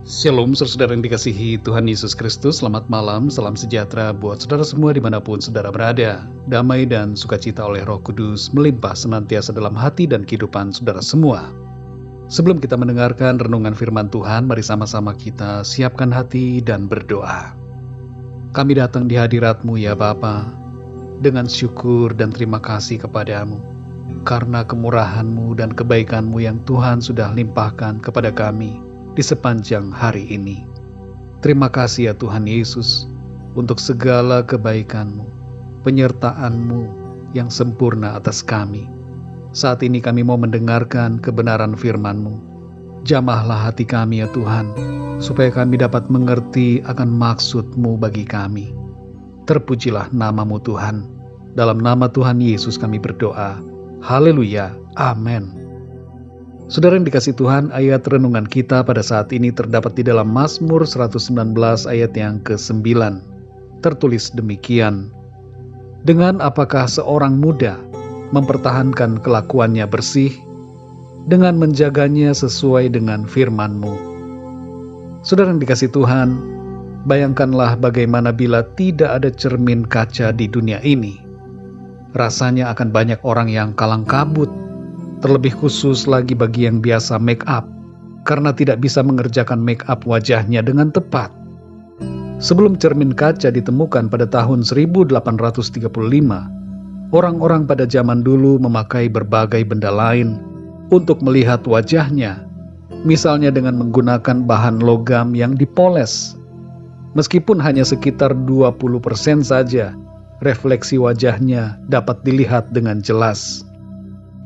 Shalom saudara yang dikasihi Tuhan Yesus Kristus. Selamat malam, salam sejahtera buat saudara semua dimanapun saudara berada. Damai dan sukacita oleh Roh Kudus melimpah senantiasa dalam hati dan kehidupan saudara semua. Sebelum kita mendengarkan renungan firman Tuhan, mari sama-sama kita siapkan hati dan berdoa. Kami datang di hadirat-Mu ya Bapa, dengan syukur dan terima kasih kepadamu, karena kemurahan-Mu dan kebaikan-Mu yang Tuhan sudah limpahkan kepada kami di sepanjang hari ini. Terima kasih ya Tuhan Yesus untuk segala kebaikan-Mu, penyertaan-Mu yang sempurna atas kami. Saat ini kami mau mendengarkan kebenaran firman-Mu. Jamahlah hati kami ya Tuhan, supaya kami dapat mengerti akan maksud-Mu bagi kami. Terpujilah nama-Mu Tuhan. Dalam nama Tuhan Yesus kami berdoa. Haleluya. Amin. Saudara yang dikasih Tuhan, ayat renungan kita pada saat ini terdapat di dalam Mazmur 119 ayat yang ke-9. Tertulis demikian, dengan apakah seorang muda mempertahankan kelakuannya bersih, dengan menjaganya sesuai dengan firman-Mu. Saudara yang dikasih Tuhan, bayangkanlah bagaimana bila tidak ada cermin kaca di dunia ini. Rasanya akan banyak orang yang kalang kabut, terlebih khusus lagi bagi yang biasa make up, karena tidak bisa mengerjakan make up wajahnya dengan tepat. Sebelum cermin kaca ditemukan pada tahun 1835, orang-orang pada zaman dulu memakai berbagai benda lain untuk melihat wajahnya, misalnya dengan menggunakan bahan logam yang dipoles. Meskipun hanya sekitar 20% saja, refleksi wajahnya dapat dilihat dengan jelas.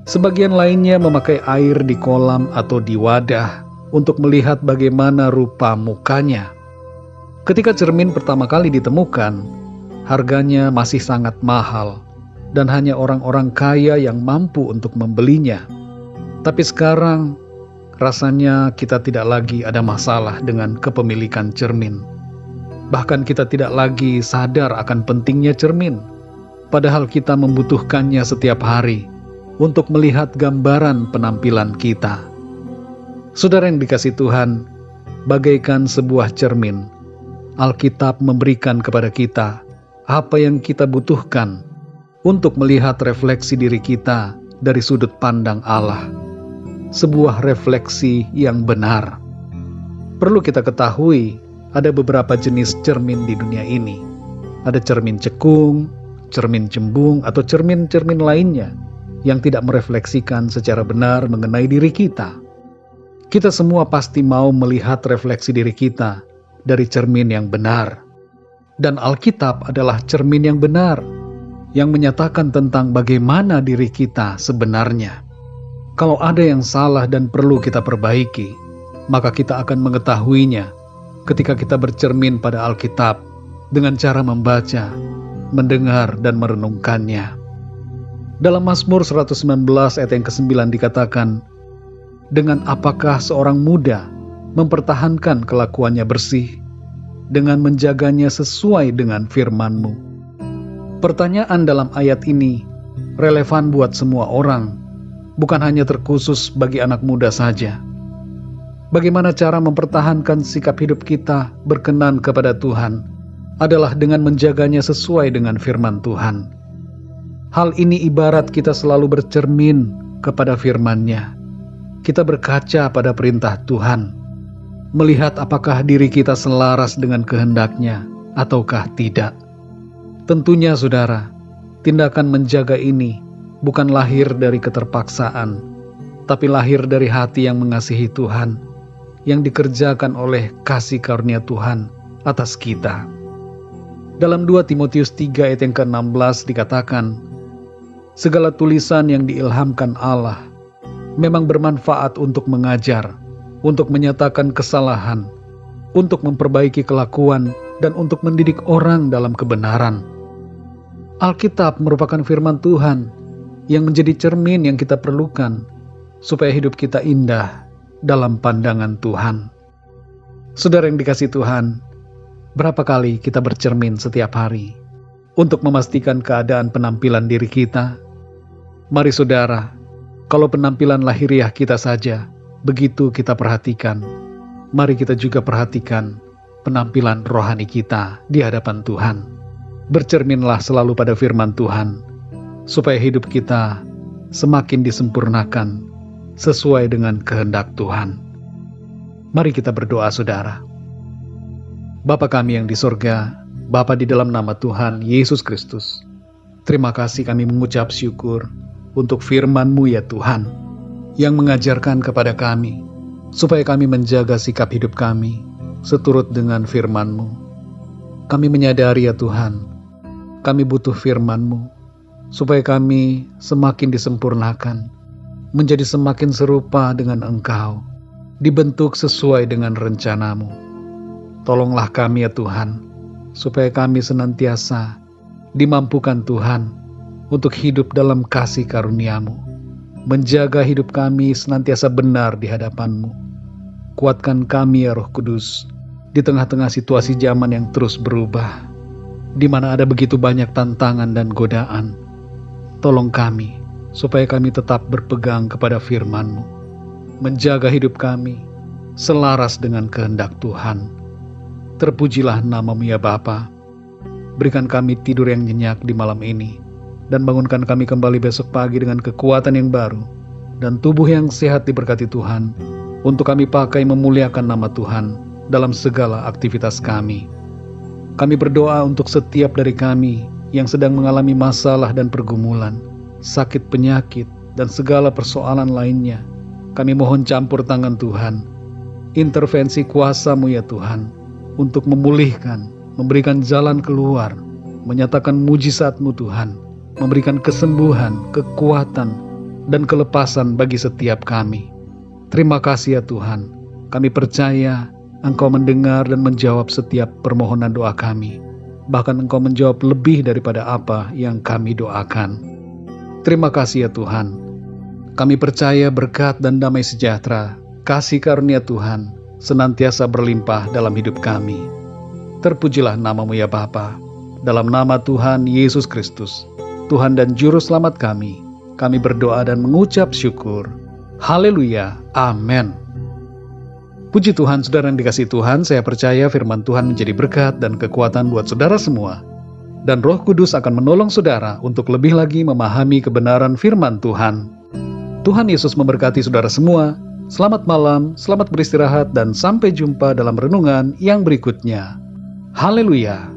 Sebagian lainnya memakai air di kolam atau di wadah untuk melihat bagaimana rupa mukanya. Ketika cermin pertama kali ditemukan, harganya masih sangat mahal dan hanya orang-orang kaya yang mampu untuk membelinya. Tapi sekarang, rasanya kita tidak lagi ada masalah dengan kepemilikan cermin. Bahkan kita tidak lagi sadar akan pentingnya cermin, padahal kita membutuhkannya setiap hari untuk melihat gambaran penampilan kita. Saudara yang dikasih Tuhan, bagaikan sebuah cermin, Alkitab memberikan kepada kita apa yang kita butuhkan untuk melihat refleksi diri kita dari sudut pandang Allah. Sebuah refleksi yang benar. Perlu kita ketahui, ada beberapa jenis cermin di dunia ini. Ada cermin cekung, cermin cembung, atau cermin-cermin lainnya yang tidak merefleksikan secara benar mengenai diri kita. Kita semua pasti mau melihat refleksi diri kita dari cermin yang benar. Dan Alkitab adalah cermin yang benar, yang menyatakan tentang bagaimana diri kita sebenarnya. Kalau ada yang salah dan perlu kita perbaiki, maka kita akan mengetahuinya ketika kita bercermin pada Alkitab dengan cara membaca, mendengar, dan merenungkannya. Dalam Mazmur 119 ayat yang ke-9 dikatakan, dengan apakah seorang muda mempertahankan kelakuannya bersih, dengan menjaganya sesuai dengan firman-Mu. Pertanyaan dalam ayat ini relevan buat semua orang, bukan hanya terkhusus bagi anak muda saja. Bagaimana cara mempertahankan sikap hidup kita berkenan kepada Tuhan adalah dengan menjaganya sesuai dengan firman Tuhan. Hal ini ibarat kita selalu bercermin kepada firman-Nya. Kita berkaca pada perintah Tuhan, melihat apakah diri kita selaras dengan kehendak-Nya ataukah tidak. Tentunya saudara, tindakan menjaga ini bukan lahir dari keterpaksaan, tapi lahir dari hati yang mengasihi Tuhan, yang dikerjakan oleh kasih karunia Tuhan atas kita. Dalam 2 Timotius 3 ayat yang ke-16 dikatakan, segala tulisan yang diilhamkan Allah memang bermanfaat untuk mengajar, untuk menyatakan kesalahan, untuk memperbaiki kelakuan, dan untuk mendidik orang dalam kebenaran. Alkitab merupakan firman Tuhan yang menjadi cermin yang kita perlukan supaya hidup kita indah dalam pandangan Tuhan. Saudara yang dikasih Tuhan, berapa kali kita bercermin setiap hari untuk memastikan keadaan penampilan diri kita? Mari saudara, kalau penampilan lahiriah kita saja begitu kita perhatikan, mari kita juga perhatikan penampilan rohani kita di hadapan Tuhan. Bercerminlah selalu pada firman Tuhan, supaya hidup kita semakin disempurnakan sesuai dengan kehendak Tuhan. Mari kita berdoa, saudara. Bapa kami yang di sorga, Bapa di dalam nama Tuhan Yesus Kristus, terima kasih kami mengucap syukur untuk firman-Mu ya Tuhan, yang mengajarkan kepada kami, supaya kami menjaga sikap hidup kami seturut dengan firman-Mu. Kami menyadari ya Tuhan, kami butuh firman-Mu, supaya kami semakin disempurnakan, menjadi semakin serupa dengan Engkau, dibentuk sesuai dengan rencana-Mu. Tolonglah kami ya Tuhan, supaya kami senantiasa dimampukan Tuhan untuk hidup dalam kasih karunia-Mu, menjaga hidup kami senantiasa benar di hadapan-Mu. Kuatkan kami ya Roh Kudus, di tengah-tengah situasi zaman yang terus berubah, di mana ada begitu banyak tantangan dan godaan. Tolong kami, supaya kami tetap berpegang kepada firman-Mu, menjaga hidup kami selaras dengan kehendak Tuhan. Terpujilah nama-Mu ya Bapa. Berikan kami tidur yang nyenyak di malam ini, dan bangunkan kami kembali besok pagi dengan kekuatan yang baru, dan tubuh yang sehat diberkati Tuhan, untuk kami pakai memuliakan nama Tuhan dalam segala aktivitas kami. Kami berdoa untuk setiap dari kami yang sedang mengalami masalah dan pergumulan, sakit penyakit, dan segala persoalan lainnya. Kami mohon campur tangan Tuhan, intervensi kuasa-Mu ya Tuhan, untuk memulihkan, memberikan jalan keluar, menyatakan mujizat-Mu Tuhan, memberikan kesembuhan, kekuatan, dan kelepasan bagi setiap kami. Terima kasih ya Tuhan, kami percaya Engkau mendengar dan menjawab setiap permohonan doa kami. Bahkan Engkau menjawab lebih daripada apa yang kami doakan. Terima kasih ya Tuhan. Kami percaya berkat dan damai sejahtera, kasih karunia Tuhan senantiasa berlimpah dalam hidup kami. Terpujilah nama-Mu ya Bapa. Dalam nama Tuhan Yesus Kristus, Tuhan dan Juru Selamat kami berdoa dan mengucap syukur. Haleluya. Amin. Puji Tuhan, saudara yang dikasihi Tuhan, saya percaya firman Tuhan menjadi berkat dan kekuatan buat saudara semua. Dan Roh Kudus akan menolong saudara untuk lebih lagi memahami kebenaran firman Tuhan. Tuhan Yesus memberkati saudara semua. Selamat malam, selamat beristirahat, dan sampai jumpa dalam renungan yang berikutnya. Haleluya.